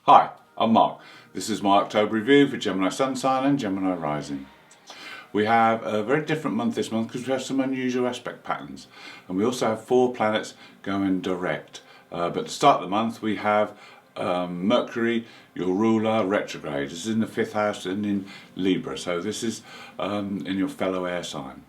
Hi, I'm Mark. This is my October review for Gemini Sun sign and Gemini Rising. We have a very different month this month because we have some unusual aspect patterns, and we also have 4 planets going direct. But to start the month we have Mercury, your ruler, retrograde. This is in the 5th house and in Libra, so this is in your fellow air sign.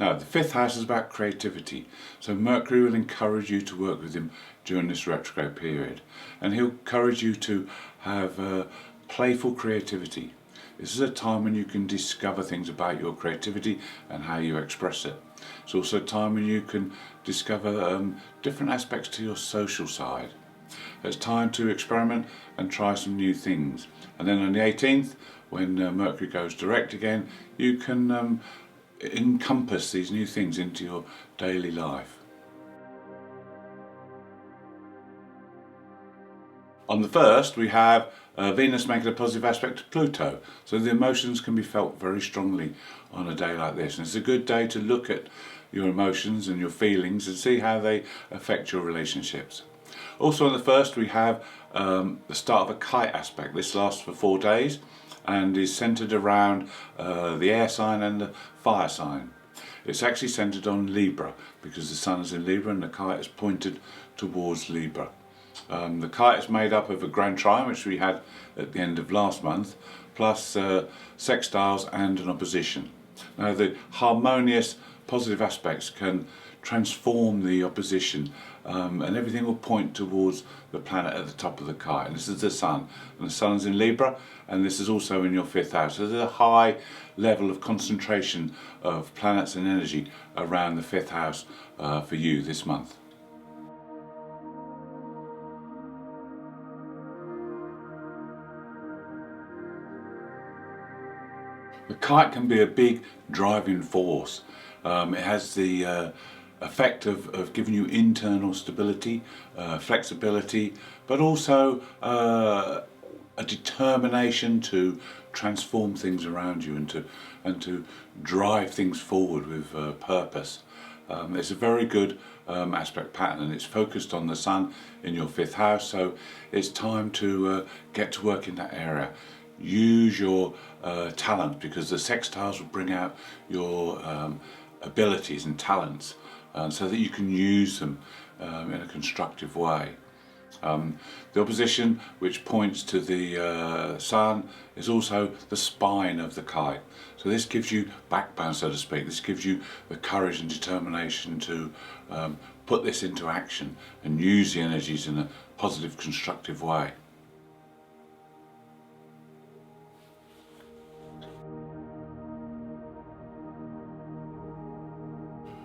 Now, the 5th house is about creativity, so Mercury will encourage you to work with him during this retrograde period, and he'll encourage you to have playful creativity. This is a time when you can discover things about your creativity and how you express it. It's also a time when you can discover different aspects to your social side. It's time to experiment and try some new things. And then on the 18th, when Mercury goes direct again, you can encompass these new things into your daily life. On the 1st we have Venus making a positive aspect to Pluto, so the emotions can be felt very strongly on a day like this, and it's a good day to look at your emotions and your feelings and see how they affect your relationships. Also on the 1st we have the start of a kite aspect. This lasts for 4 days and is centered around the air sign and the fire sign. It's actually centered on Libra because the sun is in Libra and the kite is pointed towards Libra. The kite is made up of a grand trine, which we had at the end of last month, plus sextiles and an opposition. Now, the harmonious positive aspects can transform the opposition, and everything will point towards the planet at the top of the kite, and this is the sun, and the sun is in Libra, and this is also in your 5th house. So there's a high level of concentration of planets and energy around the 5th house for you this month. The kite can be a big driving force. It has the effect of giving you internal stability, flexibility, but also a determination to transform things around you and to drive things forward with purpose. It's a very good aspect pattern, and it's focused on the sun in your 5th house, so it's time to get to work in that area. Use your talent, because the sextiles will bring out your abilities and talents, so that you can use them in a constructive way. The opposition, which points to the sun, is also the spine of the kite. So this gives you backbone, so to speak. This gives you the courage and determination to put this into action and use the energies in a positive, constructive way.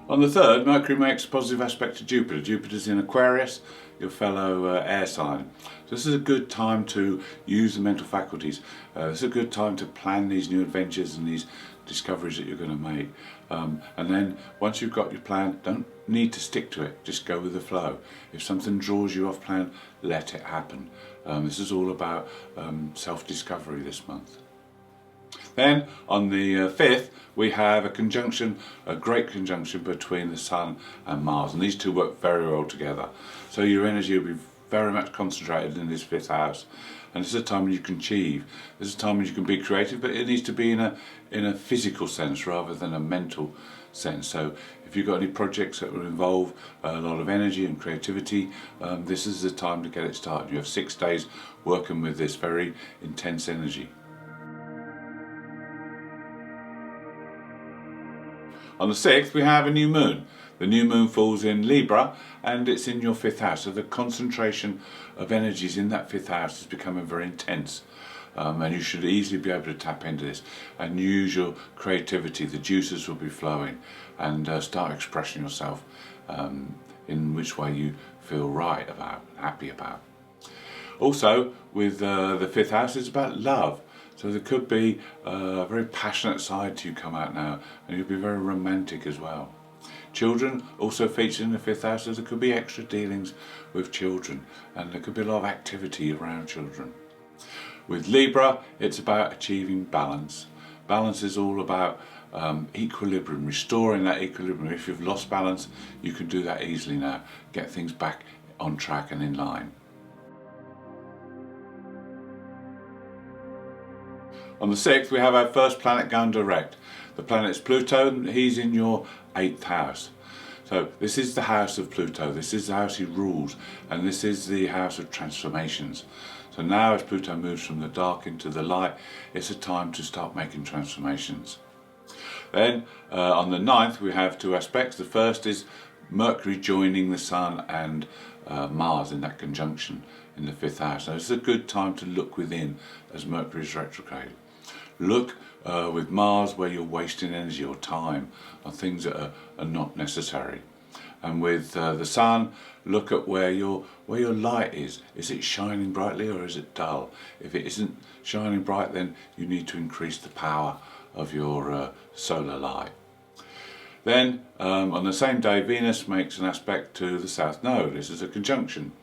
On the 3rd, Mercury makes a positive aspect to Jupiter. Jupiter's in Aquarius, your fellow air sign. So this is a good time to use the mental faculties. This is a good time to plan these new adventures and these discoveries that you're going to make. And then once you've got your plan, don't need to stick to it, just go with the flow. If something draws you off plan, let it happen. This is all about self-discovery this month. Then on the 5th we have a conjunction, a great conjunction between the Sun and Mars, and these two work very well together. So your energy will be very much concentrated in this 5th house, and this is a time when you can achieve. This is a time when you can be creative, but it needs to be in a physical sense rather than a mental sense. So if you've got any projects that will involve a lot of energy and creativity, this is the time to get it started. You have 6 days working with this very intense energy. On the 6th we have a new moon. The new moon falls in Libra and it's in your 5th house, so the concentration of energies in that 5th house is becoming very intense, and you should easily be able to tap into this and use your creativity. The juices will be flowing, and start expressing yourself in which way you feel right about, happy about. Also with the 5th house, it's about love. So there could be a very passionate side to you come out now, and you'll be very romantic as well. Children also feature in the 5th house, so there could be extra dealings with children, and there could be a lot of activity around children. With Libra, it's about achieving balance. Balance is all about equilibrium, restoring that equilibrium. If you've lost balance, you can do that easily now. Get things back on track and in line. On the 6th we have our first planet going direct. The planet's Pluto, he's in your 8th house. So this is the house of Pluto, this is the house he rules, and this is the house of transformations. So now as Pluto moves from the dark into the light, it's a time to start making transformations. Then on the 9th we have two aspects. The first is Mercury joining the Sun and Mars in that conjunction in the 5th house. Now it's a good time to look within as Mercury is retrograde. Look with Mars where you're wasting energy or time on things that are not necessary. And with the Sun, look at where your light is. Is it shining brightly or is it dull? If it isn't shining bright, then you need to increase the power of your solar light. Then on the same day, Venus makes an aspect to the South Node. This is a conjunction.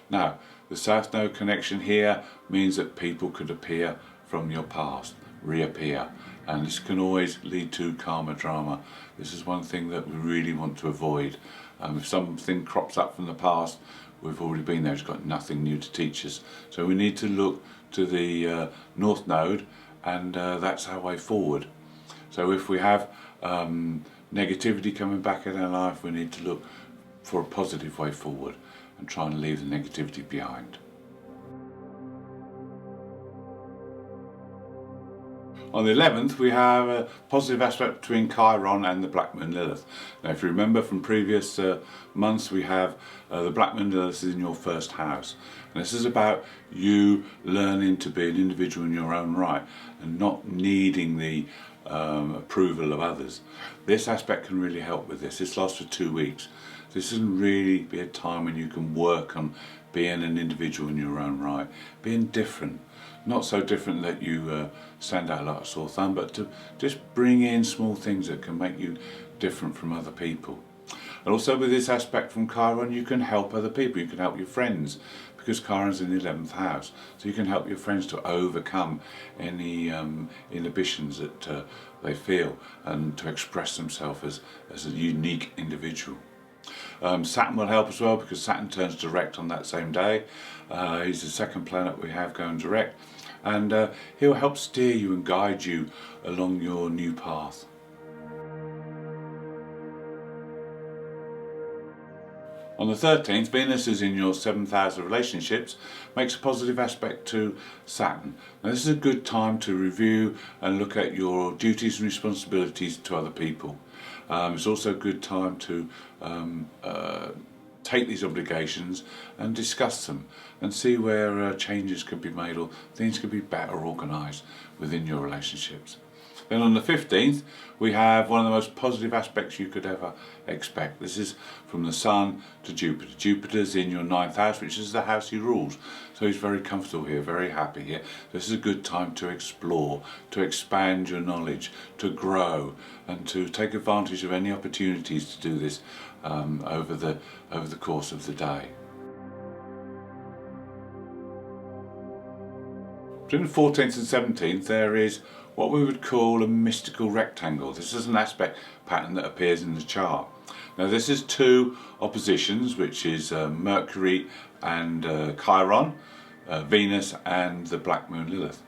Now, the South Node connection here means that people could appear from your past, reappear, and this can always lead to karma drama. This is one thing that we really want to avoid. If something crops up from the past, we've already been there, it's got nothing new to teach us. So we need to look to the North Node, and that's our way forward. So if we have negativity coming back in our life, we need to look for a positive way forward and try and leave the negativity behind. On the 11th we have a positive aspect between Chiron and the Black Moon Lilith. Now if you remember from previous months, we have the Black Moon Lilith is in your 1st house. And this is about you learning to be an individual in your own right and not needing the approval of others. This aspect can really help with this. This lasts for 2 weeks. This can really be a time when you can work on being an individual in your own right, being different. Not so different that you stand out like a sore thumb, but to just bring in small things that can make you different from other people. And also with this aspect from Chiron, you can help other people, you can help your friends, because Chiron's in the 11th house. So you can help your friends to overcome any inhibitions that they feel and to express themselves as a unique individual. Saturn will help as well, because Saturn turns direct on that same day. He's the 2nd planet we have going direct, and he'll help steer you and guide you along your new path. On the 13th, Venus is in your 7th house of relationships, makes a positive aspect to Saturn. Now this is a good time to review and look at your duties and responsibilities to other people. It's also a good time to take these obligations and discuss them and see where changes could be made or things could be better organised within your relationships. Then on the 15th we have one of the most positive aspects you could ever expect. This is from the Sun to Jupiter. Jupiter's in your 9th house, which is the house he rules. So he's very comfortable here, very happy here. This is a good time to explore, to expand your knowledge, to grow, and to take advantage of any opportunities to do this over the course of the day. Between the 14th and 17th there is what we would call a mystical rectangle. This is an aspect pattern that appears in the chart. Now this is two oppositions, which is Mercury and Chiron, Venus and the Black Moon Lilith.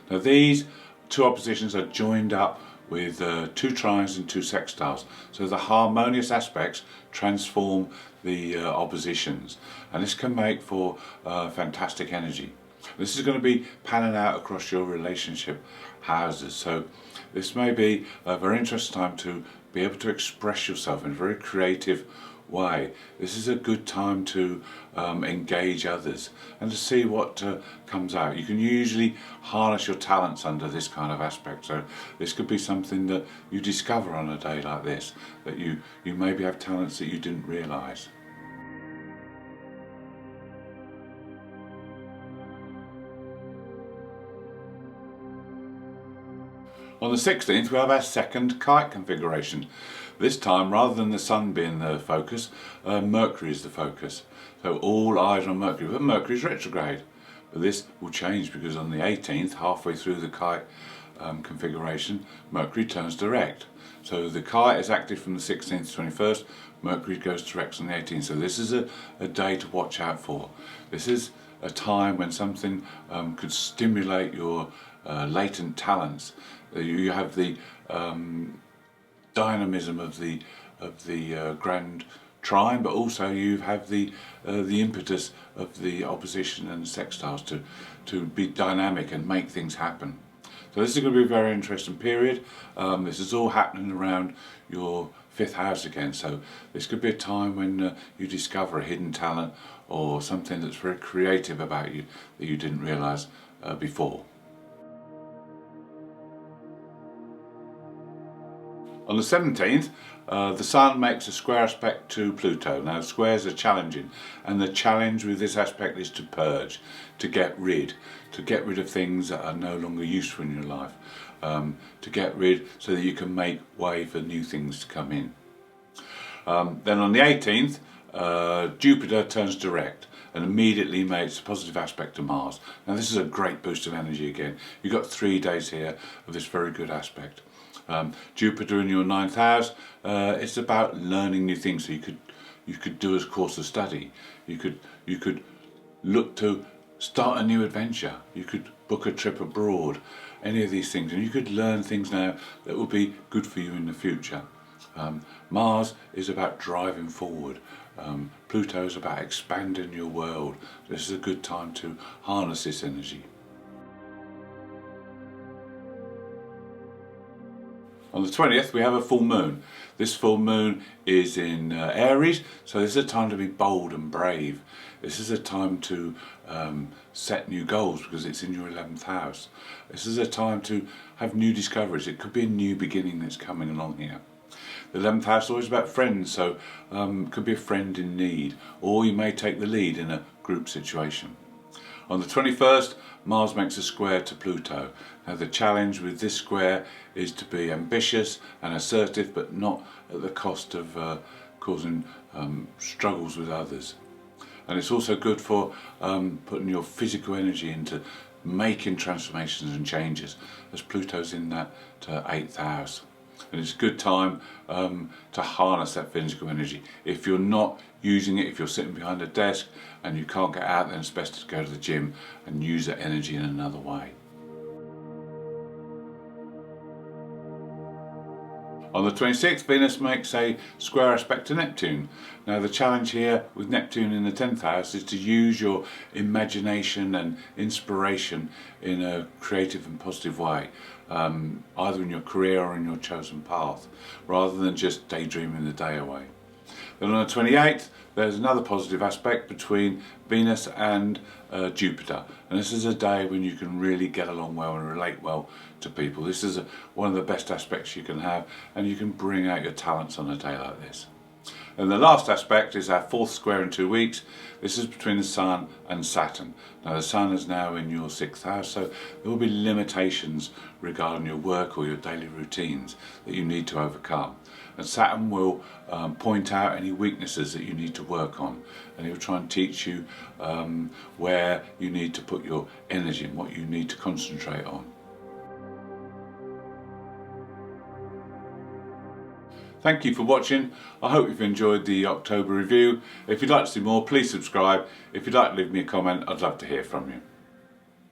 Now these two oppositions are joined up with 2 trines and 2 sextiles. So the harmonious aspects transform the oppositions, and this can make for fantastic energy. This is going to be panning out across your relationship houses, so this may be a very interesting time to be able to express yourself in a very creative way. This is a good time to engage others and to see what comes out. You can usually harness your talents under this kind of aspect, so this could be something that you discover on a day like this, that you maybe have talents that you didn't realise. On the 16th we have our 2nd kite configuration. This time, rather than the Sun being the focus, Mercury is the focus. So all eyes on Mercury, but Mercury is retrograde. But this will change, because on the 18th, halfway through the kite configuration, Mercury turns direct. So the kite is active from the 16th to 21st, Mercury goes direct on the 18th. So this is a day to watch out for. This is a time when something could stimulate your latent talents. You have the dynamism of the grand trine, but also you have the impetus of the opposition and sextiles to be dynamic and make things happen. So this is going to be a very interesting period. This is all happening around your 5th house again, so this could be a time when you discover a hidden talent or something that's very creative about you that you didn't realise before. On the 17th, the Sun makes a square aspect to Pluto. Now, squares are challenging, and the challenge with this aspect is to purge, to get rid of things that are no longer useful in your life, to get rid so that you can make way for new things to come in. Then on the 18th, Jupiter turns direct and immediately makes a positive aspect to Mars. Now, this is a great boost of energy again. You've got 3 days here of this very good aspect. Jupiter in your 9th house, it's about learning new things. So you could do a course of study. You could look to start a new adventure. You could book a trip abroad. Any of these things, and you could learn things now that will be good for you in the future. Mars is about driving forward. Pluto is about expanding your world. This is a good time to harness this energy. On the 20th, we have a full moon. This full moon is in Aries, so this is a time to be bold and brave. This is a time to set new goals because it's in your 11th house. This is a time to have new discoveries. It could be a new beginning that's coming along here. The 11th house is always about friends, so could be a friend in need, or you may take the lead in a group situation. On the 21st, Mars makes a square to Pluto. Now, the challenge with this square is to be ambitious and assertive, but not at the cost of causing struggles with others. And it's also good for putting your physical energy into making transformations and changes, as Pluto's in that 8th house. And it's a good time to harness that physical energy. If you're not using it, if you're sitting behind a desk and you can't get out, then it's best to go to the gym and use that energy in another way. On the 26th, Venus makes a square aspect to Neptune. Now, the challenge here with Neptune in the 10th house is to use your imagination and inspiration in a creative and positive way, either in your career or in your chosen path, rather than just daydreaming the day away. Then on the 28th, there's another positive aspect between Venus and Jupiter, and this is a day when you can really get along well and relate well to people. This is one of the best aspects you can have, and you can bring out your talents on a day like this. And the last aspect is our 4th square in 2 weeks. This is between the Sun and Saturn. Now, the Sun is now in your 6th house, so there will be limitations regarding your work or your daily routines that you need to overcome. And Saturn will point out any weaknesses that you need to work on, and he'll try and teach you where you need to put your energy and what you need to concentrate on. Thank you for watching. I hope you've enjoyed the October review. If you'd like to see more, please subscribe. If you'd like to leave me a comment, I'd love to hear from you.